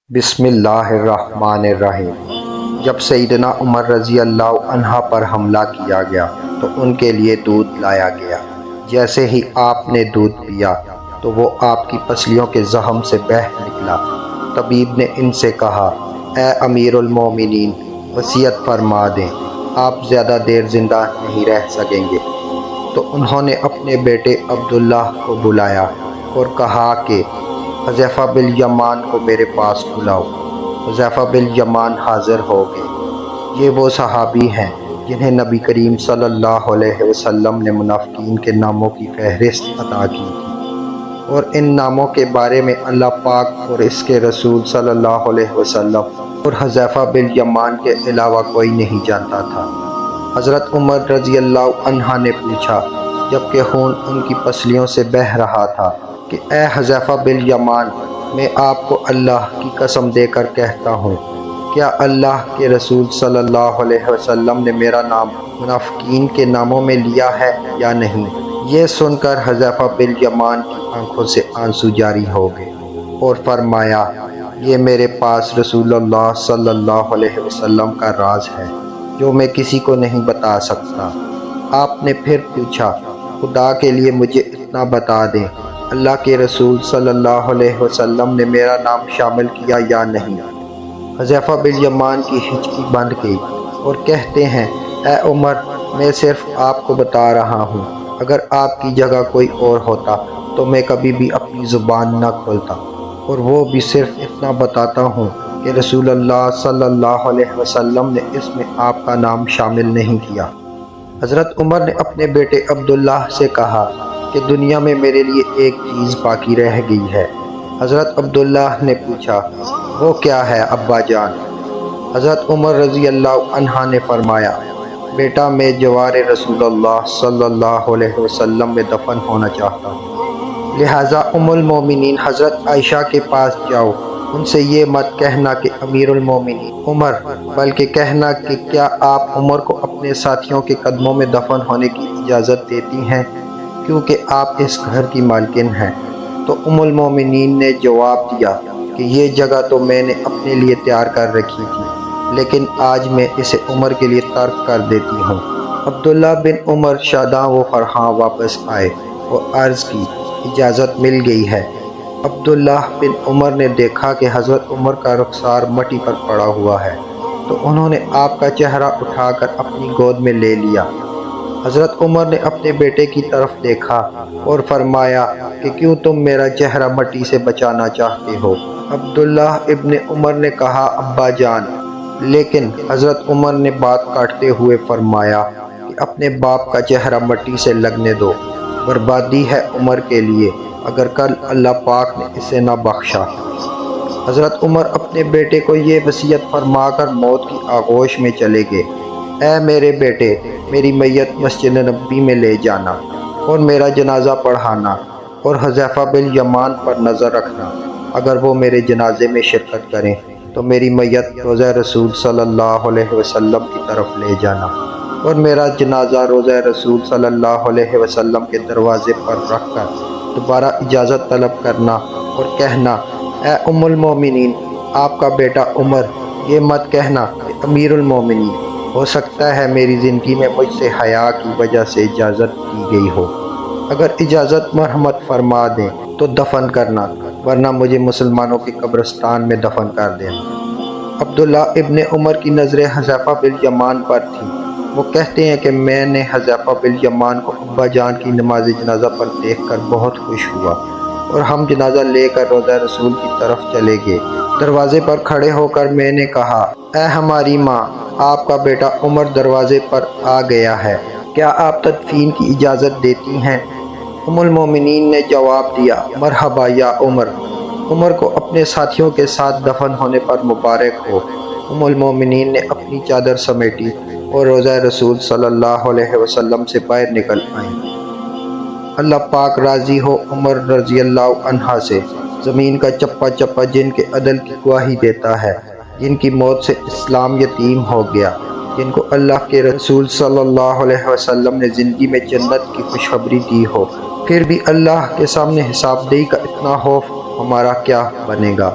بسم اللہ الرحمن الرحیم۔ جب سیدنا عمر رضی اللہ عنہ پر حملہ کیا گیا تو ان کے لیے دودھ لایا گیا۔ جیسے ہی آپ نے دودھ پیا تو وہ آپ کی پسلیوں کے زخم سے بہہ نکلا۔ طبیب نے ان سے کہا، اے امیر المومنین، وصیت فرما دیں، آپ زیادہ دیر زندہ نہیں رہ سکیں گے۔ تو انہوں نے اپنے بیٹے عبداللہ کو بلایا اور کہا کہ حذیفہ بن یمان کو میرے پاس بلاؤ۔ حذیفہ بن یمان حاضر ہو گئے۔ یہ وہ صحابی ہیں جنہیں نبی کریم صلی اللہ علیہ وسلم نے منافقین کے ناموں کی فہرست عطا کی تھی، اور ان ناموں کے بارے میں اللہ پاک اور اس کے رسول صلی اللہ علیہ وسلم اور حذیفہ بن یمان کے علاوہ کوئی نہیں جانتا تھا۔ حضرت عمر رضی اللہ عنہ نے پوچھا، جبکہ خون ان کی پسلیوں سے بہہ رہا تھا، کہ اے حذیفہ بن یمان، میں آپ کو اللہ کی قسم دے کر کہتا ہوں، کیا اللہ کے رسول صلی اللہ علیہ وسلم نے میرا نام منافقین کے ناموں میں لیا ہے یا نہیں؟ یہ سن کر حذیفہ بن یمان کی آنکھوں سے آنسو جاری ہو گئے اور فرمایا، یہ میرے پاس رسول اللہ صلی اللہ علیہ وسلم کا راز ہے جو میں کسی کو نہیں بتا سکتا۔ آپ نے پھر پوچھا، خدا کے لیے مجھے اتنا بتا دیں، اللہ کے رسول صلی اللہ علیہ وسلم نے میرا نام شامل کیا یا نہیں؟ حذیفہ بن یمان کی ہچکی بند گئی اور کہتے ہیں، اے عمر، میں صرف آپ کو بتا رہا ہوں، اگر آپ کی جگہ کوئی اور ہوتا تو میں کبھی بھی اپنی زبان نہ کھولتا، اور وہ بھی صرف اتنا بتاتا ہوں کہ رسول اللہ صلی اللہ علیہ وسلم نے اس میں آپ کا نام شامل نہیں کیا۔ حضرت عمر نے اپنے بیٹے عبداللہ سے کہا کہ دنیا میں میرے لیے ایک چیز باقی رہ گئی ہے۔ حضرت عبداللہ نے پوچھا، وہ کیا ہے ابا جان؟ حضرت عمر رضی اللہ عنہ نے فرمایا، بیٹا، میں جوار رسول اللہ صلی اللہ علیہ وسلم میں دفن ہونا چاہتا ہوں، لہٰذا ام المومنین حضرت عائشہ کے پاس جاؤ، ان سے یہ مت کہنا کہ امیر المومنین عمر، بلکہ کہنا کہ کیا آپ عمر کو اپنے ساتھیوں کے قدموں میں دفن ہونے کی اجازت دیتی ہیں، کیونکہ آپ اس گھر کی مالکن ہیں۔ تو ام المومنین نے جواب دیا کہ یہ جگہ تو میں نے اپنے لیے تیار کر رکھی تھی، لیکن آج میں اسے عمر کے لیے ترک کر دیتی ہوں۔ عبداللہ بن عمر شاداں و فرحاں واپس آئے اور عرض کی، اجازت مل گئی ہے۔ عبداللہ بن عمر نے دیکھا کہ حضرت عمر کا رخسار مٹی پر پڑا ہوا ہے، تو انہوں نے آپ کا چہرہ اٹھا کر اپنی گود میں لے لیا۔ حضرت عمر نے اپنے بیٹے کی طرف دیکھا اور فرمایا کہ کیوں تم میرا چہرہ مٹی سے بچانا چاہتے ہو؟ عبداللہ ابن عمر نے کہا، ابا جان، لیکن حضرت عمر نے بات کاٹتے ہوئے فرمایا کہ اپنے باپ کا چہرہ مٹی سے لگنے دو، بربادی ہے عمر کے لیے اگر کل اللہ پاک نے اسے نہ بخشا۔ حضرت عمر اپنے بیٹے کو یہ وصیت فرما کر موت کی آغوش میں چلے گئے، اے میرے بیٹے، میری میت مسجد نبوی میں لے جانا اور میرا جنازہ پڑھانا، اور حذیفہ بن یمان پر نظر رکھنا، اگر وہ میرے جنازے میں شرکت کریں تو میری میت روضہ رسول صلی اللہ علیہ وسلم کی طرف لے جانا، اور میرا جنازہ روضہ رسول صلی اللہ علیہ وسلم کے دروازے پر رکھ کر دوبارہ اجازت طلب کرنا اور کہنا، اے ام المومنین، آپ کا بیٹا عمر، یہ مت کہنا کہ امیر المومنین، ہو سکتا ہے میری زندگی میں مجھ سے حیا کی وجہ سے اجازت کی گئی ہو، اگر اجازت مرحمت فرما دیں تو دفن کرنا، ورنہ مجھے مسلمانوں کے قبرستان میں دفن کر دینا۔ عبداللہ ابن عمر کی نظریں حذیفہ بن یمان پر تھیں۔ وہ کہتے ہیں کہ میں نے حذیفہ بن یمان کو ابا جان کی نماز جنازہ پر دیکھ کر بہت خوش ہوا، اور ہم جنازہ لے کر روضہ رسول کی طرف چلے گئے۔ دروازے پر کھڑے ہو کر میں نے کہا، اے ہماری ماں، آپ کا بیٹا عمر دروازے پر آ گیا ہے، کیا آپ تدفین کی اجازت دیتی ہیں؟ ام المومنین نے جواب دیا، مرحبا یا عمر، عمر کو اپنے ساتھیوں کے ساتھ دفن ہونے پر مبارک ہو۔ ام المومنین نے اپنی چادر سمیٹی اور روضہ رسول صلی اللہ علیہ وسلم سے باہر نکل آئیں۔ اللہ پاک راضی ہو عمر رضی اللہ عنہ سے، زمین کا چپا چپا جن کے عدل کی گواہی دیتا ہے، جن کی موت سے اسلام یتیم ہو گیا، جن کو اللہ کے رسول صلی اللہ علیہ وسلم نے زندگی میں جنت کی خوشخبری دی ہو، پھر بھی اللہ کے سامنے حساب دہی کا اتنا خوف ہمارا کیا بنے گا۔